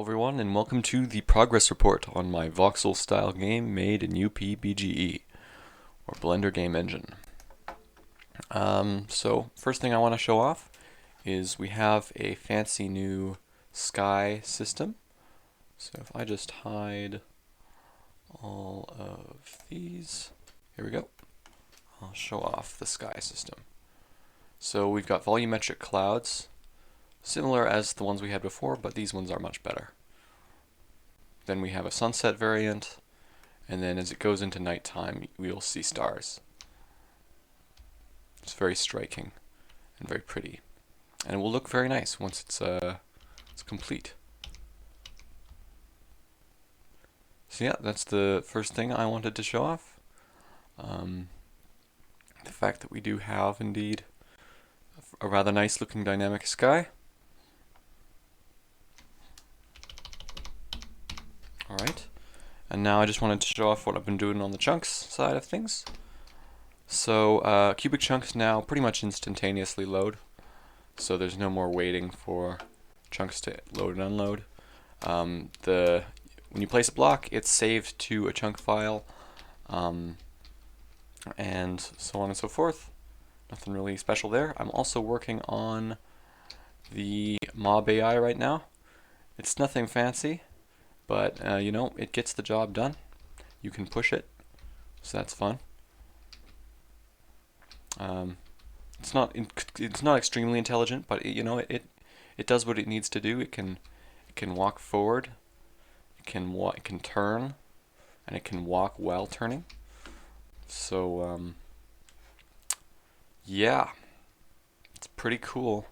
everyone, and welcome to the progress report on my voxel style game made in UPBGE, or Blender Game Engine. So first thing I want to show off is we have a fancy new sky system. So if I just hide all of these, here we go, I'll show off the sky system. So we've got volumetric clouds, similar as the ones we had before, but these ones are much better. Then we have a sunset variant, and then as it goes into nighttime, we'll see stars. It's very striking and very pretty, and it will look very nice once it's complete. So yeah, that's the first thing I wanted to show off. The fact that we do have indeed a rather nice looking dynamic sky. Alright, and now I just wanted to show off what I've been doing on the chunks side of things. So cubic chunks now pretty much instantaneously load, so there's no more waiting for chunks to load and unload. When you place a block, it's saved to a chunk file, and so on and so forth. Nothing really special there. I'm also working on the mob AI right now. It's nothing fancy, but you know, it gets the job done. You can push it, so that's fun. It's not extremely intelligent, but it does what it needs to do. It can walk forward, it can turn, and it can walk while turning. So yeah, it's pretty cool.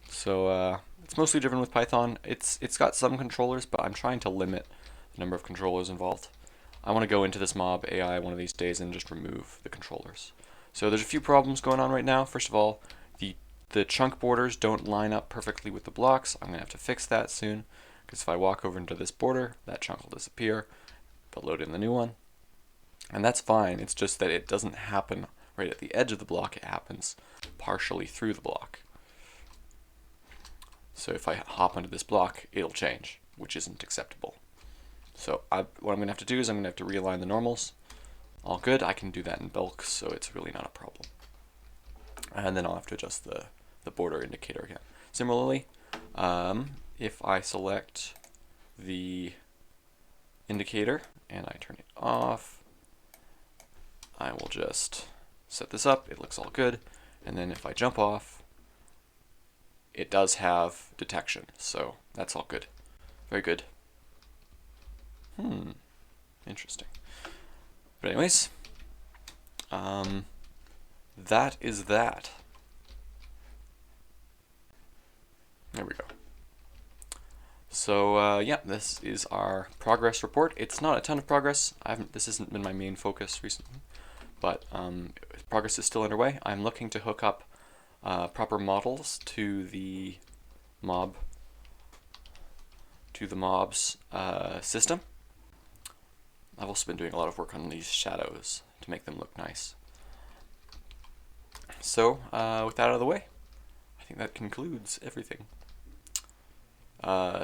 So it's mostly driven with Python. It's got some controllers, but I'm trying to limit the number of controllers involved. I want to go into this mob AI one of these days and just remove the controllers. So there's a few problems going on right now. First of all, the chunk borders don't line up perfectly with the blocks. I'm going to have to fix that soon, because if I walk over into this border, that chunk will disappear, but load in the new one. And that's fine, it's just that it doesn't happen right at the edge of the block, it happens partially through the block. So if I hop onto this block, it'll change, which isn't acceptable. So what I'm going to have to do is I'm going to have to realign the normals. All good, I can do that in bulk, so it's really not a problem. And then I'll have to adjust the border indicator again. Similarly, if I select the indicator and I turn it off, I will just set this up, it looks all good, and then if I jump off, it does have detection, so that's all good. Very good. Interesting. But anyways, that is that. There we go. So yeah, this is our progress report. It's not a ton of progress. This hasn't been my main focus recently, but progress is still underway. I'm looking to hook up proper models to the mob's system. I've also been doing a lot of work on these shadows to make them look nice. So with that out of the way, I think that concludes everything.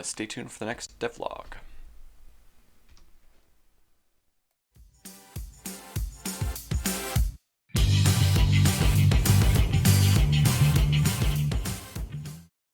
Stay tuned for the next devlog.